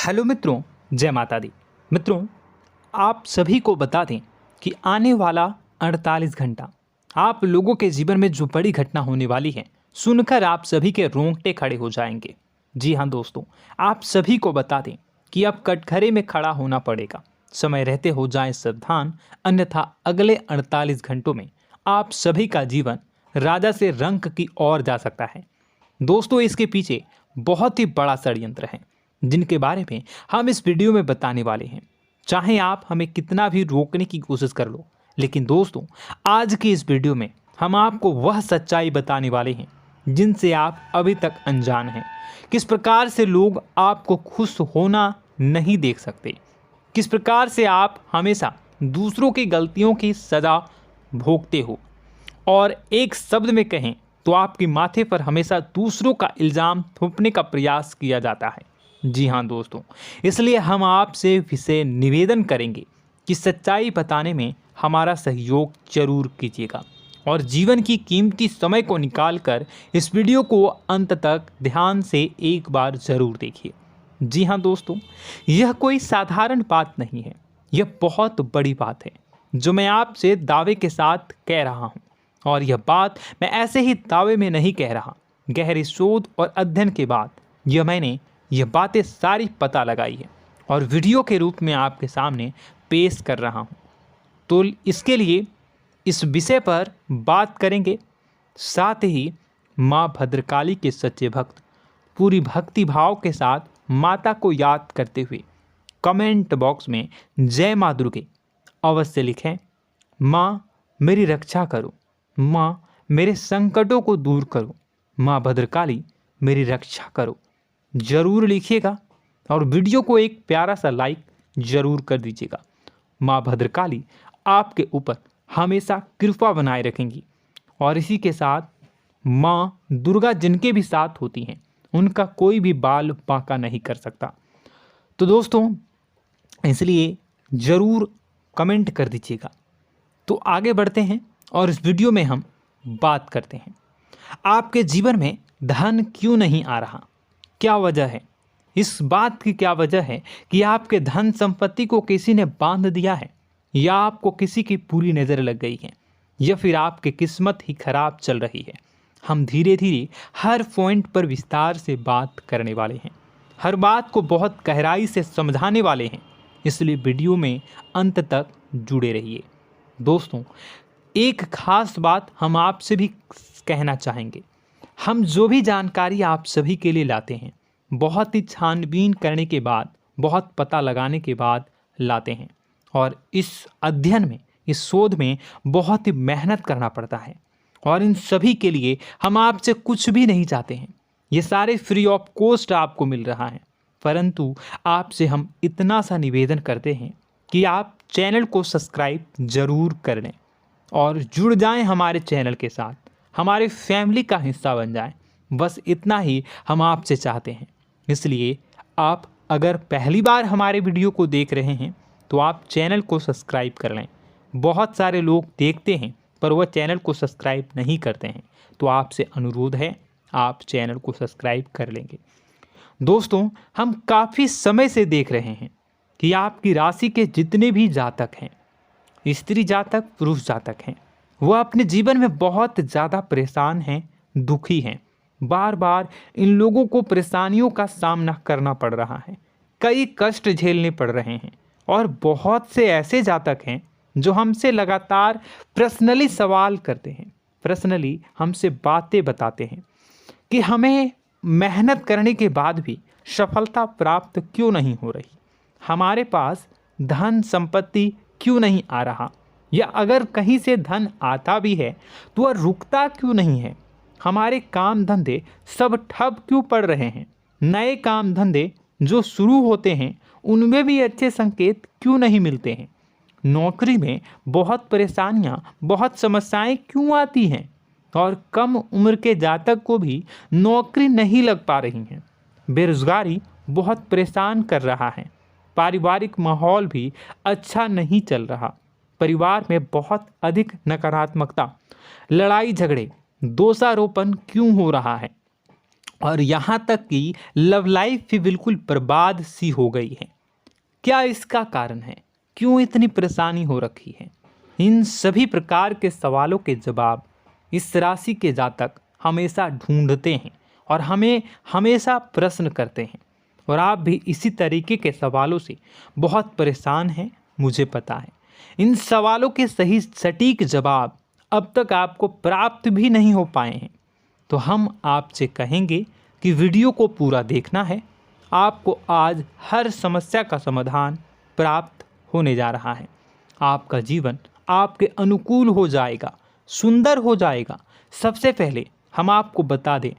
Hello मित्रों, जय माता दी। मित्रों, आप सभी को बता दें कि आने वाला 48 घंटा आप लोगों के जीवन में जो बड़ी घटना होने वाली है, सुनकर आप सभी के रोंगटे खड़े हो जाएंगे। जी हाँ दोस्तों, आप सभी को बता दें कि अब कटघरे में खड़ा होना पड़ेगा। समय रहते हो जाएं सावधान, अन्यथा अगले 48 घंटों में आप सभी का जीवन राजा से रंक की ओर जा सकता है। दोस्तों, इसके पीछे बहुत ही बड़ा षड्यंत्र है जिनके बारे में हम इस वीडियो में बताने वाले हैं। चाहे आप हमें कितना भी रोकने की कोशिश कर लो, लेकिन दोस्तों आज की इस वीडियो में हम आपको वह सच्चाई बताने वाले हैं जिनसे आप अभी तक अनजान हैं। किस प्रकार से लोग आपको खुश होना नहीं देख सकते, किस प्रकार से आप हमेशा दूसरों की गलतियों की सज़ा भोगते हो, और एक शब्द में कहें तो आपके माथे पर हमेशा दूसरों का इल्ज़ाम थोपने का प्रयास किया जाता है। जी हाँ दोस्तों, इसलिए हम आपसे विशेष निवेदन करेंगे कि सच्चाई बताने में हमारा सहयोग जरूर कीजिएगा और जीवन की कीमती समय को निकालकर इस वीडियो को अंत तक ध्यान से एक बार ज़रूर देखिए। जी हाँ दोस्तों, यह कोई साधारण बात नहीं है, यह बहुत बड़ी बात है जो मैं आपसे दावे के साथ कह रहा हूँ। और यह बात मैं ऐसे ही दावे में नहीं कह रहा, गहरी शोध और अध्ययन के बाद मैंने यह बातें सारी पता लगाई है और वीडियो के रूप में आपके सामने पेश कर रहा हूँ। तो इसके लिए इस विषय पर बात करेंगे। साथ ही माँ भद्रकाली के सच्चे भक्त पूरी भक्ति भाव के साथ माता को याद करते हुए कमेंट बॉक्स में जय माँ दुर्गे अवश्य लिखें। माँ मेरी रक्षा करो, माँ मेरे संकटों को दूर करो, माँ भद्रकाली मेरी रक्षा करो, जरूर लिखिएगा और वीडियो को एक प्यारा सा लाइक जरूर कर दीजिएगा। माँ भद्रकाली आपके ऊपर हमेशा कृपा बनाए रखेंगी और इसी के साथ माँ दुर्गा जिनके भी साथ होती हैं उनका कोई भी बाल बांका नहीं कर सकता। तो दोस्तों, इसलिए ज़रूर कमेंट कर दीजिएगा। तो आगे बढ़ते हैं और इस वीडियो में हम बात करते हैं, आपके जीवन में धन क्यों नहीं आ रहा, क्या वजह है। इस बात की क्या वजह है कि आपके धन संपत्ति को किसी ने बांध दिया है, या आपको किसी की पूरी नज़र लग गई है, या फिर आपकी किस्मत ही खराब चल रही है। हम धीरे धीरे हर पॉइंट पर विस्तार से बात करने वाले हैं, हर बात को बहुत गहराई से समझाने वाले हैं, इसलिए वीडियो में अंत तक जुड़े रहिए। दोस्तों, एक खास बात हम आपसे भी कहना चाहेंगे, हम जो भी जानकारी आप सभी के लिए लाते हैं बहुत ही छानबीन करने के बाद, बहुत पता लगाने के बाद लाते हैं, और इस अध्ययन में, इस शोध में बहुत ही मेहनत करना पड़ता है। और इन सभी के लिए हम आपसे कुछ भी नहीं चाहते हैं, ये सारे फ्री ऑफ कॉस्ट आपको मिल रहा है। परंतु आपसे हम इतना सा निवेदन करते हैं कि आप चैनल को सब्सक्राइब ज़रूर कर लें और जुड़ जाएं हमारे चैनल के साथ, हमारे फैमिली का हिस्सा बन जाएं। बस इतना ही हम आपसे चाहते हैं। इसलिए आप अगर पहली बार हमारे वीडियो को देख रहे हैं तो आप चैनल को सब्सक्राइब कर लें। बहुत सारे लोग देखते हैं पर वह चैनल को सब्सक्राइब नहीं करते हैं, तो आपसे अनुरोध है आप चैनल को सब्सक्राइब कर लेंगे। दोस्तों, हम काफ़ी समय से देख रहे हैं कि आपकी राशि के जितने भी जातक हैं, स्त्री जातक, पुरुष जातक हैं, वह अपने जीवन में बहुत ज़्यादा परेशान हैं, दुखी हैं। बार बार इन लोगों को परेशानियों का सामना करना पड़ रहा है, कई कष्ट झेलने पड़ रहे हैं। और बहुत से ऐसे जातक हैं जो हमसे लगातार पर्सनली सवाल करते हैं, पर्सनली हमसे बातें बताते हैं कि हमें मेहनत करने के बाद भी सफलता प्राप्त क्यों नहीं हो रही, हमारे पास धन संपत्ति क्यों नहीं आ रहा, या अगर कहीं से धन आता भी है तो वह रुकता क्यों नहीं है, हमारे काम धंधे सब ठप क्यों पड़ रहे हैं, नए काम धंधे जो शुरू होते हैं उनमें भी अच्छे संकेत क्यों नहीं मिलते हैं, नौकरी में बहुत परेशानियां, बहुत समस्याएं क्यों आती हैं, और कम उम्र के जातक को भी नौकरी नहीं लग पा रही हैं, बेरोजगारी बहुत परेशान कर रहा है, पारिवारिक माहौल भी अच्छा नहीं चल रहा, परिवार में बहुत अधिक नकारात्मकता, लड़ाई झगड़े, दोषारोपण क्यों हो रहा है, और यहाँ तक कि लव लाइफ भी बिल्कुल बर्बाद सी हो गई है। क्या इसका कारण है? क्यों इतनी परेशानी हो रखी है? इन सभी प्रकार के सवालों के जवाब इस राशि के जातक हमेशा ढूंढते हैं और हमें हमेशा प्रश्न करते हैं। और आप भी इसी तरीके के सवालों से बहुत परेशान हैं, मुझे पता है। इन सवालों के सही सटीक जवाब अब तक आपको प्राप्त भी नहीं हो पाए हैं। तो हम आपसे कहेंगे कि वीडियो को पूरा देखना है। आपको आज हर समस्या का समाधान प्राप्त होने जा रहा है। आपका जीवन आपके अनुकूल हो जाएगा, सुंदर हो जाएगा। सबसे पहले हम आपको बता दें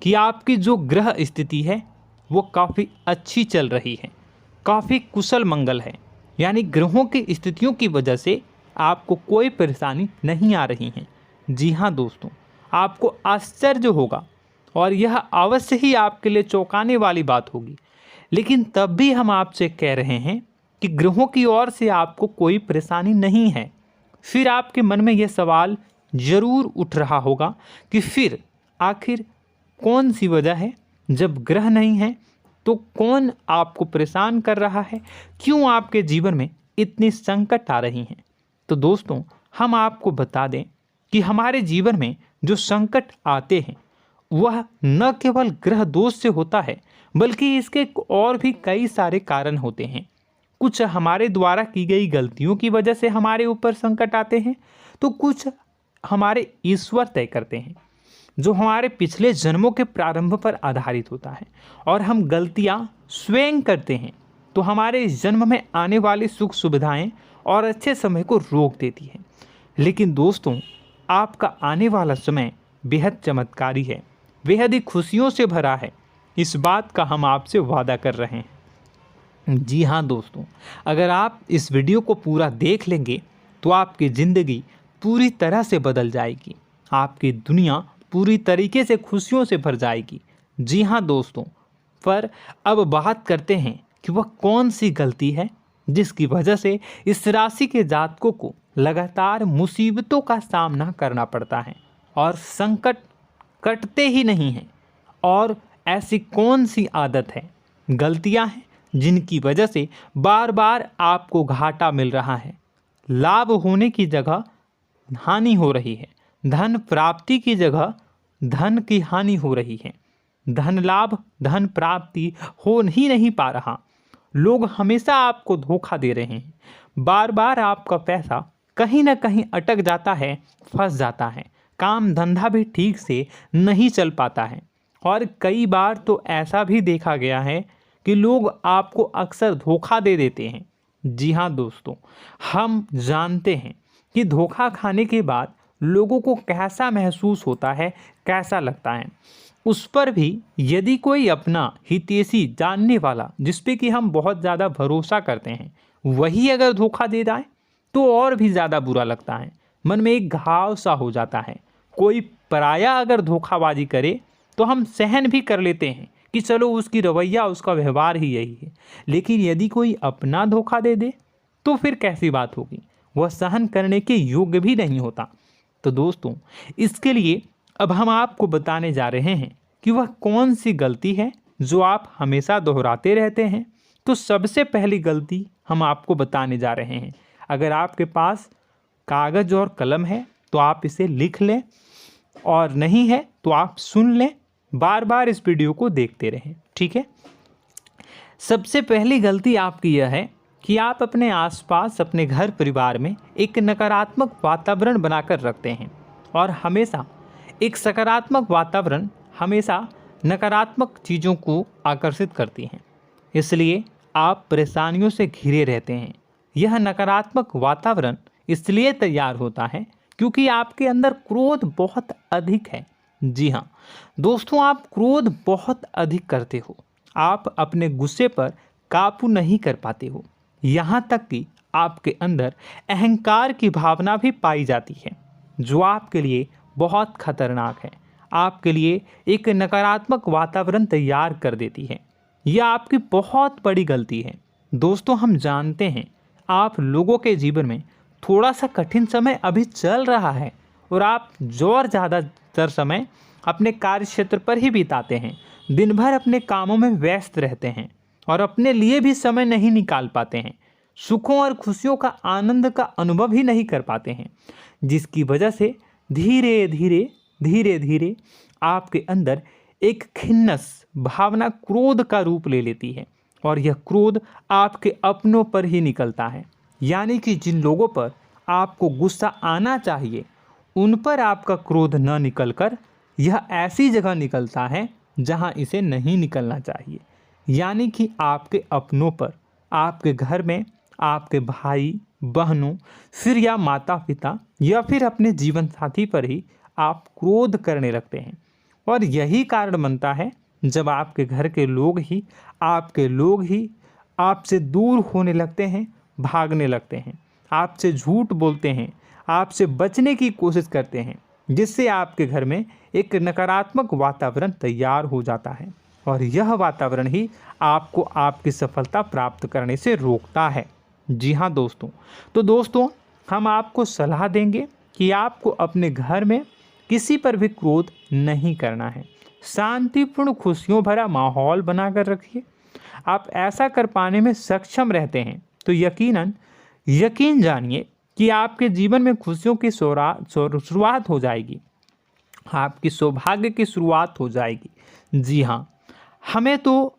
कि आपकी जो ग्रह स्थिति है वो काफ़ी अच्छी चल रही है, काफ़ी कुशल मंगल है। यानी ग्रहों की स्थितियों की वजह से आपको कोई परेशानी नहीं आ रही है। जी हाँ दोस्तों, आपको आश्चर्य होगा और यह अवश्य ही आपके लिए चौंकाने वाली बात होगी। लेकिन तब भी हम आपसे कह रहे हैं कि ग्रहों की ओर से आपको कोई परेशानी नहीं है। फिर आपके मन में यह सवाल जरूर उठ रहा होगा कि फिर आखिर कौन सी वजह है? जब ग्रह नहीं है तो कौन आपको परेशान कर रहा है? क्यों आपके जीवन में इतनी संकट आ रही हैं? तो दोस्तों, हम आपको बता दें कि हमारे जीवन में जो संकट आते हैं वह न केवल ग्रह दोष से होता है, बल्कि इसके और भी कई सारे कारण होते हैं। कुछ हमारे द्वारा की गई गलतियों की वजह से हमारे ऊपर संकट आते हैं, तो कुछ हमारे ईश्वर तय करते हैं, जो हमारे पिछले जन्मों के प्रारंभ पर आधारित होता है। और हम गलतियां स्वयं करते हैं तो हमारे इस जन्म में आने वाली सुख सुविधाएं और अच्छे समय को रोक देती है। लेकिन दोस्तों, आपका आने वाला समय बेहद चमत्कारी है, बेहद ही खुशियों से भरा है। इस बात का हम आपसे वादा कर रहे हैं। जी हाँ दोस्तों, अगर आप इस वीडियो को पूरा देख लेंगे तो आपकी ज़िंदगी पूरी तरह से बदल जाएगी, आपकी दुनिया पूरी तरीके से खुशियों से भर जाएगी। जी हाँ दोस्तों, पर अब बात करते हैं कि वह कौन सी गलती है जिसकी वजह से इस राशि के जातकों को लगातार मुसीबतों का सामना करना पड़ता है और संकट कटते ही नहीं हैं। और ऐसी कौन सी आदत है, गलतियां हैं जिनकी वजह से बार बार आपको घाटा मिल रहा है, लाभ होने की जगह हानि हो रही है, धन प्राप्ति की जगह धन की हानि हो रही है, धन लाभ धन प्राप्ति हो ही नहीं पा रहा, लोग हमेशा आपको धोखा दे रहे हैं, बार बार आपका पैसा कहीं ना कहीं अटक जाता है, फंस जाता है, काम धंधा भी ठीक से नहीं चल पाता है। और कई बार तो ऐसा भी देखा गया है कि लोग आपको अक्सर धोखा दे देते हैं। जी हाँ दोस्तों, हम जानते हैं कि धोखा खाने के बाद लोगों को कैसा महसूस होता है, कैसा लगता है। उस पर भी यदि कोई अपना हितैषी जानने वाला, जिस पे कि हम बहुत ज़्यादा भरोसा करते हैं, वही अगर धोखा दे जाए तो और भी ज़्यादा बुरा लगता है, मन में एक घाव सा हो जाता है। कोई पराया अगर धोखाबाजी करे तो हम सहन भी कर लेते हैं कि चलो उसकी रवैया, उसका व्यवहार ही यही है। लेकिन यदि कोई अपना धोखा दे दे तो फिर कैसी बात होगी, वह सहन करने के योग्य भी नहीं होता। तो दोस्तों, इसके लिए अब हम आपको बताने जा रहे हैं कि वह कौन सी गलती है जो आप हमेशा दोहराते रहते हैं। तो सबसे पहली गलती हम आपको बताने जा रहे हैं। अगर आपके पास कागज़ और कलम है तो आप इसे लिख लें, और नहीं है तो आप सुन लें, बार बार इस वीडियो को देखते रहें, ठीक है। सबसे पहली गलती आपकी यह है कि आप अपने आसपास, अपने घर परिवार में एक नकारात्मक वातावरण बनाकर रखते हैं। और हमेशा एक सकारात्मक वातावरण हमेशा नकारात्मक चीज़ों को आकर्षित करती हैं, इसलिए आप परेशानियों से घिरे रहते हैं। यह नकारात्मक वातावरण इसलिए तैयार होता है क्योंकि आपके अंदर क्रोध बहुत अधिक है। जी हाँ दोस्तों, आप क्रोध बहुत अधिक करते हो, आप अपने गुस्से पर काबू नहीं कर पाते हो, यहाँ तक कि आपके अंदर अहंकार की भावना भी पाई जाती है, जो आपके लिए बहुत खतरनाक है, आपके लिए एक नकारात्मक वातावरण तैयार कर देती है। यह आपकी बहुत बड़ी गलती है। दोस्तों, हम जानते हैं आप लोगों के जीवन में थोड़ा सा कठिन समय अभी चल रहा है और आप और ज़्यादातर समय अपने कार्य क्षेत्र पर ही बिताते हैं, दिन भर अपने कामों में व्यस्त रहते हैं और अपने लिए भी समय नहीं निकाल पाते हैं, सुखों और खुशियों का आनंद का अनुभव ही नहीं कर पाते हैं, जिसकी वजह से धीरे धीरे धीरे धीरे आपके अंदर एक खिन्नस भावना क्रोध का रूप ले लेती है और यह क्रोध आपके अपनों पर ही निकलता है। यानी कि जिन लोगों पर आपको गुस्सा आना चाहिए उन पर आपका क्रोध न निकलकर यह ऐसी जगह निकलता है जहां इसे नहीं निकलना चाहिए। यानी कि आपके अपनों पर, आपके घर में आपके भाई बहनों, फिर या माता पिता या फिर अपने जीवन साथी पर ही आप क्रोध करने लगते हैं। और यही कारण बनता है जब आपके घर के लोग ही आपसे दूर होने लगते हैं, भागने लगते हैं, आपसे झूठ बोलते हैं, आपसे बचने की कोशिश करते हैं, जिससे आपके घर में एक नकारात्मक वातावरण तैयार हो जाता है और यह वातावरण ही आपको आपकी सफलता प्राप्त करने से रोकता है। जी हाँ दोस्तों, तो दोस्तों हम आपको सलाह देंगे कि आपको अपने घर में किसी पर भी क्रोध नहीं करना है। शांतिपूर्ण खुशियों भरा माहौल बनाकर रखिए। आप ऐसा कर पाने में सक्षम रहते हैं तो यकीन जानिए कि आपके जीवन में खुशियों की शुरुआत हो जाएगी, आपकी सौभाग्य की शुरुआत हो जाएगी। जी हाँ, हमें तो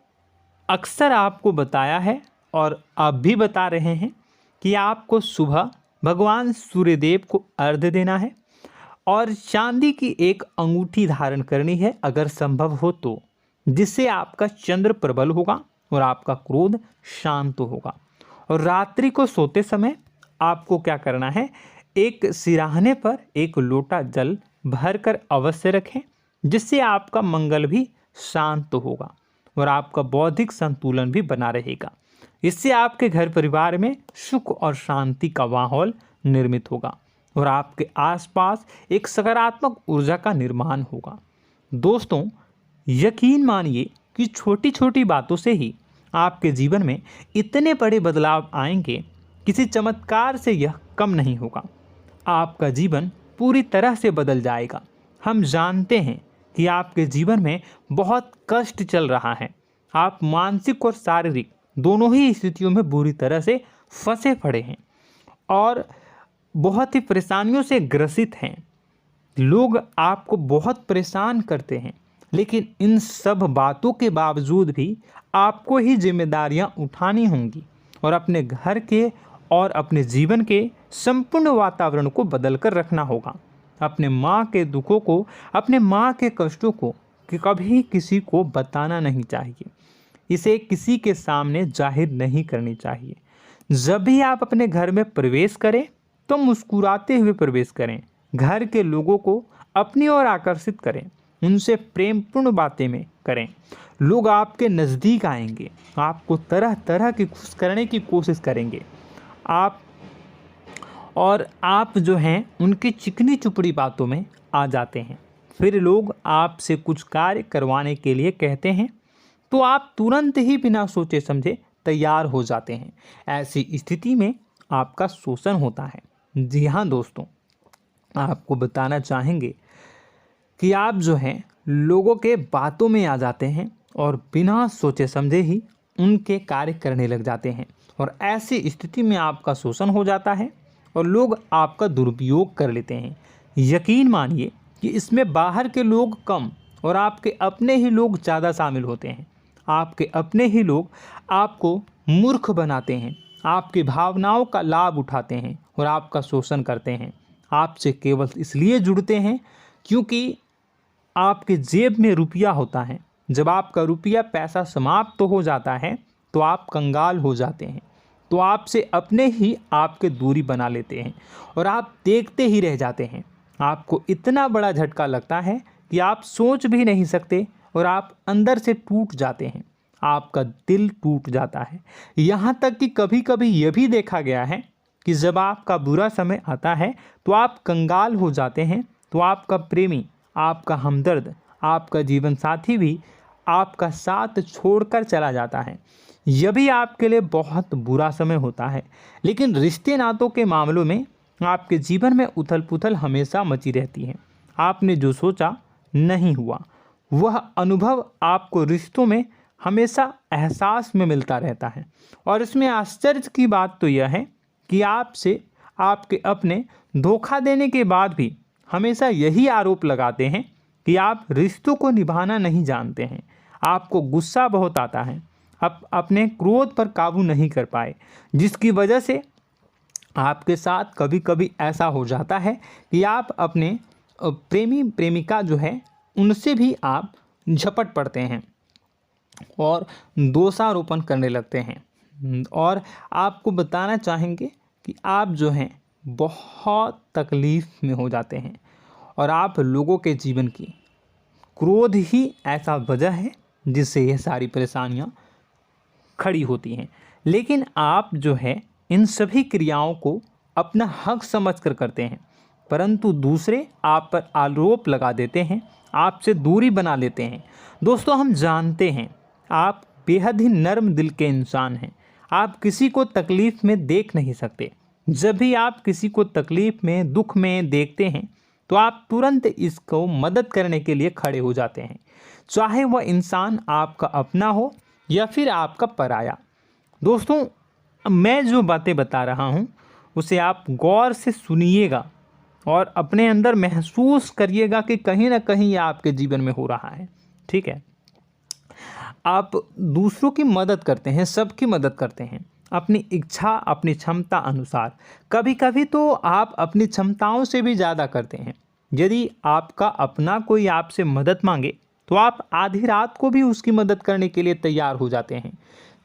अक्सर आपको बताया है और आप भी बता रहे हैं कि आपको सुबह भगवान सूर्यदेव को अर्घ्य देना है और चांदी की एक अंगूठी धारण करनी है अगर संभव हो तो, जिससे आपका चंद्र प्रबल होगा और आपका क्रोध शांत होगा। और रात्रि को सोते समय आपको क्या करना है, एक सिराहने पर एक लोटा जल भरकर अवश्य रखें, जिससे आपका मंगल भी शांत होगा और आपका बौद्धिक संतुलन भी बना रहेगा। इससे आपके घर परिवार में सुख और शांति का माहौल निर्मित होगा और आपके आसपास एक सकारात्मक ऊर्जा का निर्माण होगा। दोस्तों यकीन मानिए कि छोटी छोटी बातों से ही आपके जीवन में इतने बड़े बदलाव आएंगे, किसी चमत्कार से यह कम नहीं होगा। आपका जीवन पूरी तरह से बदल जाएगा। हम जानते हैं कि आपके जीवन में बहुत कष्ट चल रहा है, आप मानसिक और शारीरिक दोनों ही स्थितियों में बुरी तरह से फंसे पड़े हैं और बहुत ही परेशानियों से ग्रसित हैं। लोग आपको बहुत परेशान करते हैं, लेकिन इन सब बातों के बावजूद भी आपको ही जिम्मेदारियां उठानी होंगी और अपने घर के और अपने जीवन के संपूर्ण वातावरण को बदल कर रखना होगा। अपने माँ के दुखों को, अपने माँ के कष्टों को कभी किसी को बताना नहीं चाहिए, इसे किसी के सामने जाहिर नहीं करनी चाहिए। जब भी आप अपने घर में प्रवेश करें तो मुस्कुराते हुए प्रवेश करें, घर के लोगों को अपनी ओर आकर्षित करें, उनसे प्रेमपूर्ण बातें में करें। लोग आपके नज़दीक आएंगे, आपको तरह तरह की खुश करने की कोशिश करेंगे। आप जो हैं उनकी चिकनी चुपड़ी बातों में आ जाते हैं। फिर लोग आपसे कुछ कार्य करवाने के लिए कहते हैं तो आप तुरंत ही बिना सोचे समझे तैयार हो जाते हैं। ऐसी स्थिति में आपका शोषण होता है। जी हाँ दोस्तों, आपको बताना चाहेंगे कि आप जो हैं लोगों के बातों में आ जाते हैं और बिना सोचे समझे ही उनके कार्य करने लग जाते हैं और ऐसी स्थिति में आपका शोषण हो जाता है और लोग आपका दुरुपयोग कर लेते हैं। यकीन मानिए कि इसमें बाहर के लोग कम और आपके अपने ही लोग ज़्यादा शामिल होते हैं। आपके अपने ही लोग आपको मूर्ख बनाते हैं, आपकी भावनाओं का लाभ उठाते हैं और आपका शोषण करते हैं। आपसे केवल इसलिए जुड़ते हैं क्योंकि आपके जेब में रुपया होता है। जब आपका रुपया पैसा समाप्त हो जाता है तो आप कंगाल हो जाते हैं, तो आपसे अपने ही आपके दूरी बना लेते हैं और आप देखते ही रह जाते हैं। आपको इतना बड़ा झटका लगता है कि आप सोच भी नहीं सकते और आप अंदर से टूट जाते हैं, आपका दिल टूट जाता है। यहाँ तक कि कभी कभी यह भी देखा गया है कि जब आपका बुरा समय आता है तो आप कंगाल हो जाते हैं, तो आपका प्रेमी, आपका हमदर्द, आपका जीवन साथी भी आपका साथ छोड़कर चला जाता है। यह भी आपके लिए बहुत बुरा समय होता है। लेकिन रिश्ते नातों के मामलों में आपके जीवन में उथल पुथल हमेशा मची रहती है। आपने जो सोचा नहीं हुआ। वह अनुभव आपको रिश्तों में हमेशा एहसास में मिलता रहता है। और इसमें आश्चर्य की बात तो यह है कि आपसे आपके अपने धोखा देने के बाद भी हमेशा यही आरोप लगाते हैं कि आप रिश्तों को निभाना नहीं जानते हैं। आपको गुस्सा बहुत आता है, आप अपने क्रोध पर काबू नहीं कर पाए, जिसकी वजह से आपके साथ कभी कभी ऐसा हो जाता है कि आप अपने प्रेमी प्रेमिका जो है उनसे भी आप झपट पड़ते हैं और दोषारोपण करने लगते हैं। और आपको बताना चाहेंगे कि आप जो हैं बहुत तकलीफ़ में हो जाते हैं और आप लोगों के जीवन की क्रोध ही ऐसा वजह है जिससे यह सारी परेशानियां खड़ी होती हैं। लेकिन आप जो है इन सभी क्रियाओं को अपना हक समझकर करते हैं, परंतु दूसरे आप पर आरोप लगा देते हैं, आपसे दूरी बना लेते हैं। दोस्तों, हम जानते हैं आप बेहद ही नर्म दिल के इंसान हैं। आप किसी को तकलीफ़ में देख नहीं सकते। जब भी आप किसी को तकलीफ़ में, दुख में देखते हैं तो आप तुरंत इसको मदद करने के लिए खड़े हो जाते हैं, चाहे वह इंसान आपका अपना हो या फिर आपका पराया। दोस्तों, मैं जो बातें बता रहा हूँ उसे आप गौर से सुनिएगा और अपने अंदर महसूस करिएगा कि कहीं ना कहीं यह आपके जीवन में हो रहा है। ठीक है, आप दूसरों की मदद करते हैं, सबकी मदद करते हैं अपनी इच्छा, अपनी क्षमता अनुसार। कभी कभी तो आप अपनी क्षमताओं से भी ज़्यादा करते हैं। यदि आपका अपना कोई आपसे मदद मांगे तो आप आधी रात को भी उसकी मदद करने के लिए तैयार हो जाते हैं।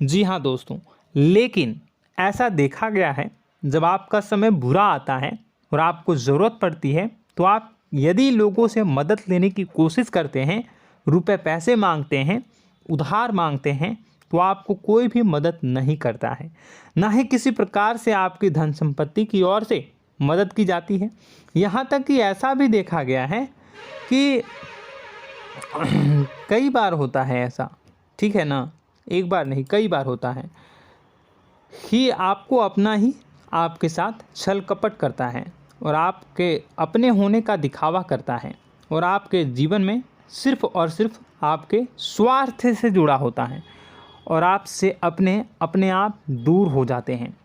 जी हाँ दोस्तों, लेकिन ऐसा देखा गया है जब आपका समय बुरा आता है और आपको ज़रूरत पड़ती है तो आप यदि लोगों से मदद लेने की कोशिश करते हैं, रुपए पैसे मांगते हैं, उधार मांगते हैं, तो आपको कोई भी मदद नहीं करता है। ना ही किसी प्रकार से आपकी धन संपत्ति की ओर से मदद की जाती है। यहाँ तक कि ऐसा भी देखा गया है कि कई बार होता है ऐसा, ठीक है ना, एक बार नहीं कई बार होता है कि आपको अपना ही आपके साथ छल कपट करता है और आपके अपने होने का दिखावा करता है और आपके जीवन में सिर्फ और सिर्फ आपके स्वार्थ से जुड़ा होता है और आपसे अपने आप दूर हो जाते हैं।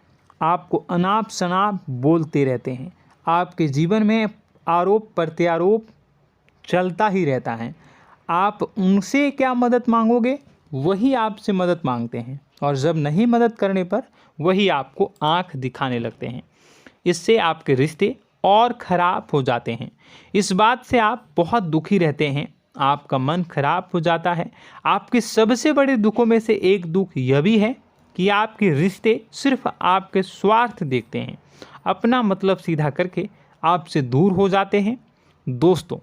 आपको अनाप शनाप बोलते रहते हैं। आपके जीवन में आरोप प्रत्यारोप चलता ही रहता है। आप उनसे क्या मदद मांगोगे, वही आपसे मदद मांगते हैं और जब नहीं मदद करने पर वही आपको आंख दिखाने लगते हैं। इससे आपके रिश्ते और ख़राब हो जाते हैं। इस बात से आप बहुत दुखी रहते हैं, आपका मन खराब हो जाता है। आपके सबसे बड़े दुखों में से एक दुख यह भी है कि आपके रिश्ते सिर्फ आपके स्वार्थ देखते हैं, अपना मतलब सीधा करके आपसे दूर हो जाते हैं। दोस्तों,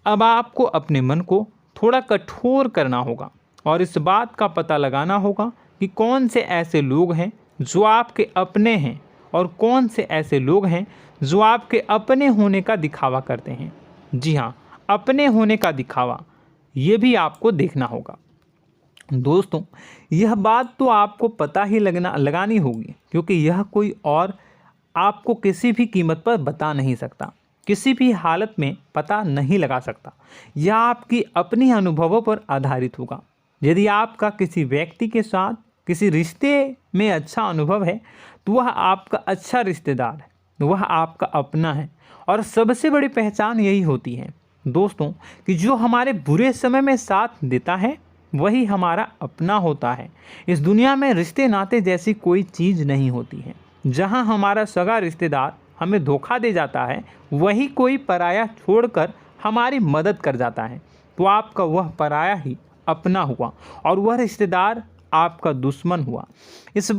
अब आपको अपने मन को थोड़ा कठोर करना होगा और इस बात का पता लगाना होगा कि कौन से ऐसे लोग हैं जो आपके अपने हैं और कौन से ऐसे लोग हैं जो आपके अपने होने का दिखावा करते हैं। जी हाँ, अपने होने का दिखावा, ये भी आपको देखना होगा। दोस्तों, यह बात तो आपको पता ही लगानी होगी, क्योंकि यह कोई और आपको किसी भी कीमत पर बता नहीं सकता, किसी भी हालत में पता नहीं लगा सकता। यह आपकी अपनी अनुभवों पर आधारित होगा। यदि आपका किसी व्यक्ति के साथ किसी रिश्ते में अच्छा अनुभव है तो वह आपका अच्छा रिश्तेदार है, वह आपका अपना है। और सबसे बड़ी पहचान यही होती है दोस्तों कि जो हमारे बुरे समय में साथ देता है वही हमारा अपना होता है। इस दुनिया में रिश्ते नाते जैसी कोई चीज़ नहीं होती है। जहां हमारा सगा रिश्तेदार हमें धोखा दे जाता है, वही कोई पराया छोड़कर हमारी मदद कर जाता है, तो आपका वह पराया ही अपना हुआ और वह रिश्तेदार आपका दुश्मन हुआ। इस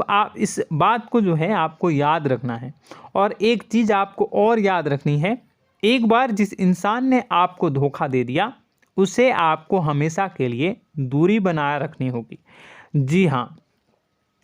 बात को जो है आपको याद रखना है। और एक चीज़ आपको और याद रखनी है, एक बार जिस इंसान ने आपको धोखा दे दिया उसे आपको हमेशा के लिए दूरी बनाए रखनी होगी। जी हाँ,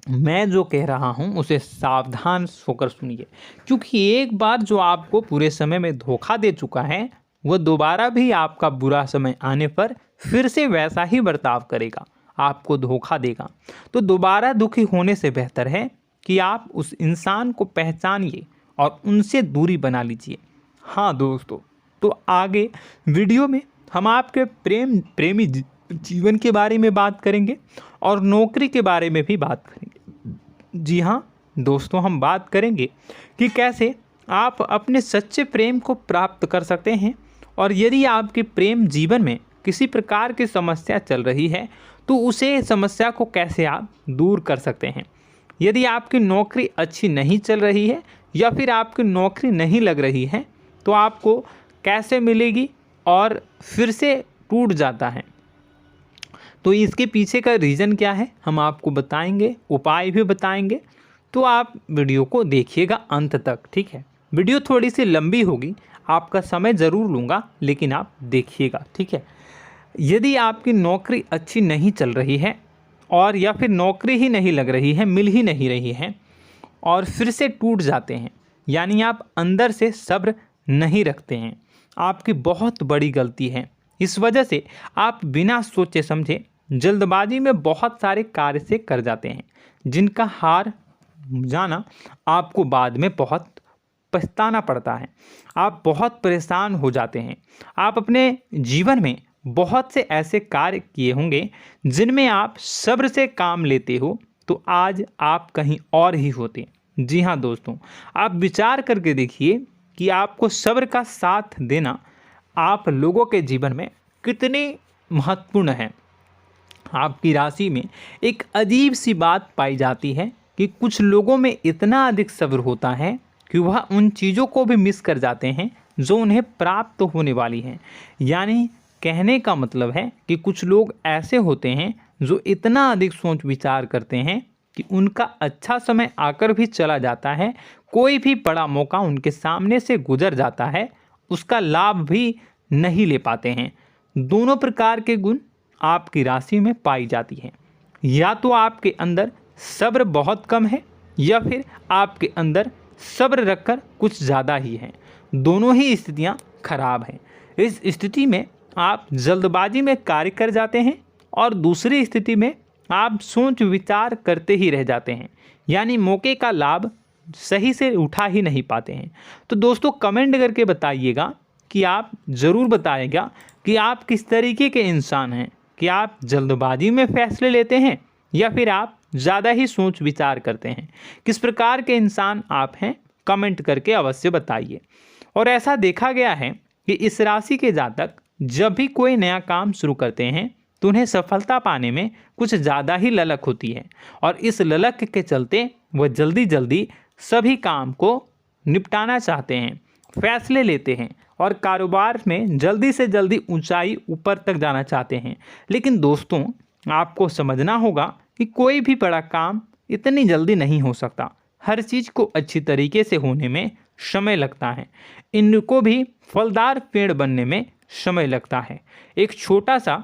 मैं जो कह रहा हूँ उसे सावधान होकर सुनिए, क्योंकि एक बार जो आपको पूरे समय में धोखा दे चुका है वह दोबारा भी आपका बुरा समय आने पर फिर से वैसा ही बर्ताव करेगा, आपको धोखा देगा। तो दोबारा दुखी होने से बेहतर है कि आप उस इंसान को पहचानिए और उनसे दूरी बना लीजिए। हाँ दोस्तों, तो आगे वीडियो में हम आपके प्रेमी जीवन के बारे में बात करेंगे और नौकरी के बारे में भी बात करेंगे। जी हाँ दोस्तों, हम बात करेंगे कि कैसे आप अपने सच्चे प्रेम को प्राप्त कर सकते हैं, और यदि आपके प्रेम जीवन में किसी प्रकार की समस्या चल रही है तो उसे समस्या को कैसे आप दूर कर सकते हैं। यदि आपकी नौकरी अच्छी नहीं चल रही है या फिर आपकी नौकरी नहीं लग रही है तो आपको कैसे मिलेगी और फिर से टूट जाता है, तो इसके पीछे का रीज़न क्या है हम आपको बताएंगे, उपाय भी बताएंगे। तो आप वीडियो को देखिएगा अंत तक, ठीक है। वीडियो थोड़ी सी लंबी होगी, आपका समय ज़रूर लूँगा, लेकिन आप देखिएगा, ठीक है। यदि आपकी नौकरी अच्छी नहीं चल रही है और या फिर नौकरी ही नहीं लग रही है, मिल ही नहीं रही है और फिर से टूट जाते हैं, यानी आप अंदर से सब्र नहीं रखते हैं, आपकी बहुत बड़ी गलती है। इस वजह से आप बिना सोचे समझे जल्दबाजी में बहुत सारे कार्य से कर जाते हैं, जिनका हार जाना आपको बाद में बहुत पछताना पड़ता है। आप बहुत परेशान हो जाते हैं। आप अपने जीवन में बहुत से ऐसे कार्य किए होंगे जिनमें आप सब्र से काम लेते हो, तो आज आप कहीं और ही होते। जी हाँ दोस्तों, आप विचार करके देखिए कि आपको सब्र का साथ देना आप लोगों के जीवन में कितने महत्वपूर्ण है। आपकी राशि में एक अजीब सी बात पाई जाती है कि कुछ लोगों में इतना अधिक सब्र होता है कि वह उन चीज़ों को भी मिस कर जाते हैं जो उन्हें प्राप्त होने वाली हैं। यानी कहने का मतलब है कि कुछ लोग ऐसे होते हैं जो इतना अधिक सोच विचार करते हैं कि उनका अच्छा समय आकर भी चला जाता है, कोई भी बड़ा मौका उनके सामने से गुजर जाता है, उसका लाभ भी नहीं ले पाते हैं। दोनों प्रकार के गुण आपकी राशि में पाई जाती हैं। या तो आपके अंदर सब्र बहुत कम है या फिर आपके अंदर सब्र रखकर कुछ ज़्यादा ही है। दोनों ही स्थितियाँ खराब हैं। इस स्थिति में आप जल्दबाजी में कार्य कर जाते हैं और दूसरी स्थिति में आप सोच विचार करते ही रह जाते हैं, यानी मौके का लाभ सही से उठा ही नहीं पाते हैं। तो दोस्तों कमेंट करके बताइएगा कि आप ज़रूर बताइएगा कि आप किस तरीके के इंसान हैं, कि आप जल्दबाजी में फैसले लेते हैं या फिर आप ज़्यादा ही सोच विचार करते हैं। किस प्रकार के इंसान आप हैं, कमेंट करके अवश्य बताइए। और ऐसा देखा गया है कि इस राशि के जातक जब भी कोई नया काम शुरू करते हैं तो उन्हें सफलता पाने में कुछ ज़्यादा ही ललक होती है, और इस ललक के चलते वह जल्दी जल्दी सभी काम को निपटाना चाहते हैं, फैसले लेते हैं और कारोबार में जल्दी से जल्दी ऊंचाई ऊपर तक जाना चाहते हैं। लेकिन दोस्तों आपको समझना होगा कि कोई भी बड़ा काम इतनी जल्दी नहीं हो सकता। हर चीज़ को अच्छी तरीके से होने में समय लगता है। इनको भी फलदार पेड़ बनने में समय लगता है। एक छोटा सा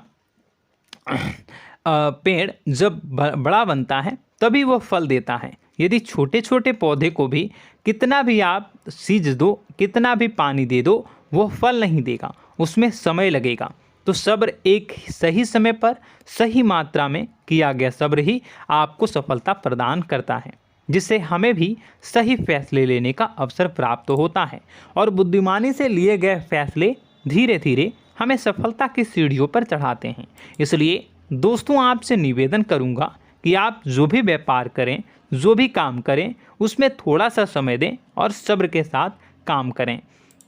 पेड़ जब बड़ा बनता है तभी वह फल देता है। यदि छोटे छोटे पौधे को भी कितना भी आप सींच दो, कितना भी पानी दे दो, वो फल नहीं देगा, उसमें समय लगेगा। तो सब्र एक सही समय पर सही मात्रा में किया गया सब्र ही आपको सफलता प्रदान करता है, जिससे हमें भी सही फैसले लेने का अवसर प्राप्त होता है। और बुद्धिमानी से लिए गए फैसले धीरे धीरे हमें सफलता की सीढ़ियों पर चढ़ाते हैं। इसलिए दोस्तों आपसे निवेदन करूंगा कि आप जो भी व्यापार करें, जो भी काम करें, उसमें थोड़ा सा समय दें और सब्र के साथ काम करें।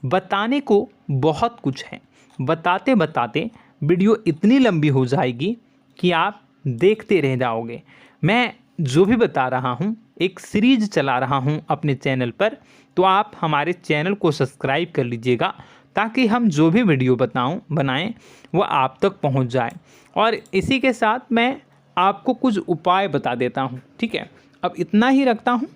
बताने को बहुत कुछ है, बताते बताते वीडियो इतनी लंबी हो जाएगी कि आप देखते रह जाओगे। मैं जो भी बता रहा हूँ एक सीरीज चला रहा हूँ अपने चैनल पर, तो आप हमारे चैनल को सब्सक्राइब कर लीजिएगा ताकि हम जो भी वीडियो बनाएं वो आप तक पहुँच जाए। और इसी के साथ मैं आपको कुछ उपाय बता देता हूँ, ठीक है। अब इतना ही रखता हूँ।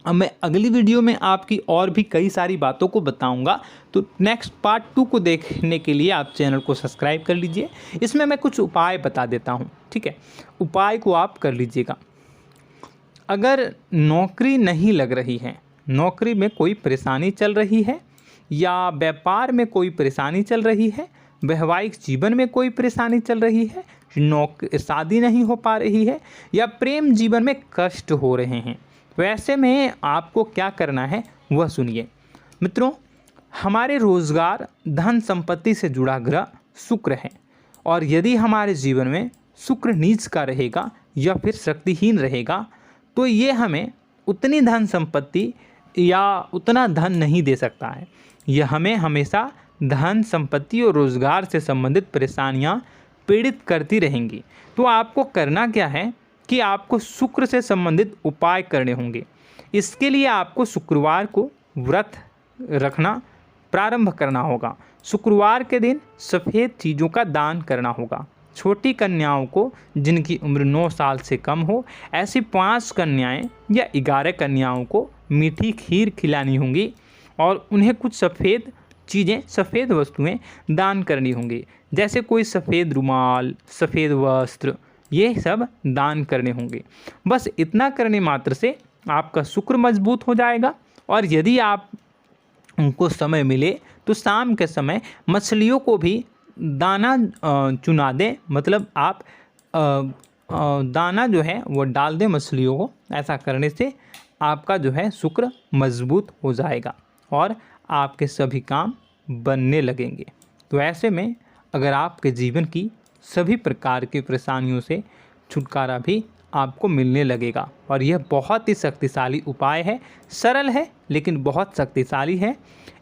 अब मैं अगली वीडियो में आपकी और भी कई सारी बातों को बताऊंगा। तो नेक्स्ट पार्ट 2 को देखने के लिए आप चैनल को सब्सक्राइब कर लीजिए। इसमें मैं कुछ उपाय बता देता हूं, ठीक है। उपाय को आप कर लीजिएगा। अगर नौकरी नहीं लग रही है, नौकरी में कोई परेशानी चल रही है, या व्यापार में कोई परेशानी चल रही है, वैवाहिक जीवन में कोई परेशानी चल रही है, शादी नहीं हो पा रही है, या प्रेम जीवन में कष्ट हो रहे हैं, वैसे में आपको क्या करना है वह सुनिए। मित्रों, हमारे रोजगार धन संपत्ति से जुड़ा ग्रह शुक्र है, और यदि हमारे जीवन में शुक्र नीच का रहेगा या फिर शक्तिहीन रहेगा तो ये हमें उतनी धन संपत्ति या उतना धन नहीं दे सकता है। यह हमें हमेशा धन संपत्ति और रोजगार से संबंधित परेशानियां पीड़ित करती रहेंगी। तो आपको करना क्या है कि आपको शुक्र से संबंधित उपाय करने होंगे। इसके लिए आपको शुक्रवार को व्रत रखना प्रारंभ करना होगा। शुक्रवार के दिन सफ़ेद चीज़ों का दान करना होगा। छोटी कन्याओं को जिनकी उम्र 9 साल से कम हो, ऐसी 5 कन्याएं या 11 कन्याओं को मीठी खीर खिलानी होंगी और उन्हें कुछ सफ़ेद चीज़ें, सफ़ेद वस्तुएं दान करनी होंगी, जैसे कोई सफ़ेद रुमाल, सफ़ेद वस्त्र, ये सब दान करने होंगे। बस इतना करने मात्र से आपका शुक्र मजबूत हो जाएगा। और यदि आप उनको समय मिले तो शाम के समय मछलियों को भी दाना चुना दें, मतलब आप दाना जो है वो डाल दें मछलियों को। ऐसा करने से आपका जो है शुक्र मजबूत हो जाएगा और आपके सभी काम बनने लगेंगे। तो ऐसे में अगर आपके जीवन की सभी प्रकार की परेशानियों से छुटकारा भी आपको मिलने लगेगा। और यह बहुत ही शक्तिशाली उपाय है, सरल है लेकिन बहुत शक्तिशाली है।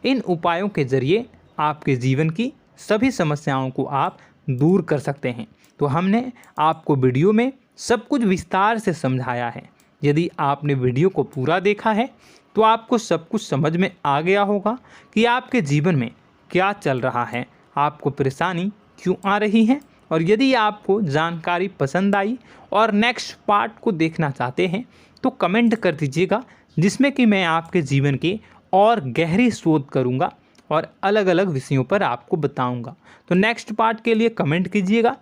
इन उपायों के ज़रिए आपके जीवन की सभी समस्याओं को आप दूर कर सकते हैं। तो हमने आपको वीडियो में सब कुछ विस्तार से समझाया है। यदि आपने वीडियो को पूरा देखा है तो आपको सब कुछ समझ में आ गया होगा कि आपके जीवन में क्या चल रहा है, आपको परेशानी क्यों आ रही है। और यदि आपको जानकारी पसंद आई और नेक्स्ट पार्ट को देखना चाहते हैं तो कमेंट कर दीजिएगा, जिसमें कि मैं आपके जीवन की और गहरी शोध करूंगा और अलग अलग विषयों पर आपको बताऊंगा। तो नेक्स्ट पार्ट के लिए कमेंट कीजिएगा,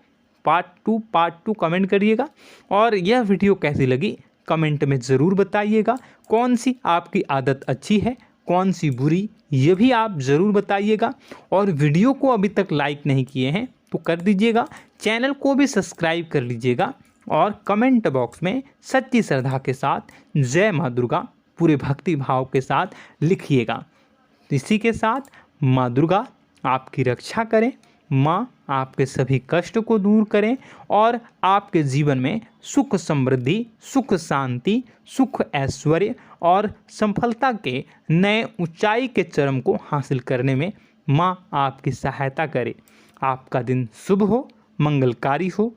पार्ट टू कमेंट करिएगा। और यह वीडियो कैसी लगी कमेंट में ज़रूर बताइएगा। कौन सी आपकी आदत अच्छी है, कौन सी बुरी, ये भी आप ज़रूर बताइएगा। और वीडियो को अभी तक लाइक नहीं किए हैं तो कर दीजिएगा, चैनल को भी सब्सक्राइब कर लीजिएगा और कमेंट बॉक्स में सच्ची श्रद्धा के साथ जय माँ दुर्गा पूरे भक्ति भाव के साथ लिखिएगा। इसी के साथ माँ दुर्गा आपकी रक्षा करें, माँ आपके सभी कष्ट को दूर करें और आपके जीवन में सुख समृद्धि, सुख शांति, सुख ऐश्वर्य और सफलता के नए ऊंचाई के चरम को हासिल करने में माँ आपकी सहायता करे। आपका दिन शुभ हो, मंगलकारी हो।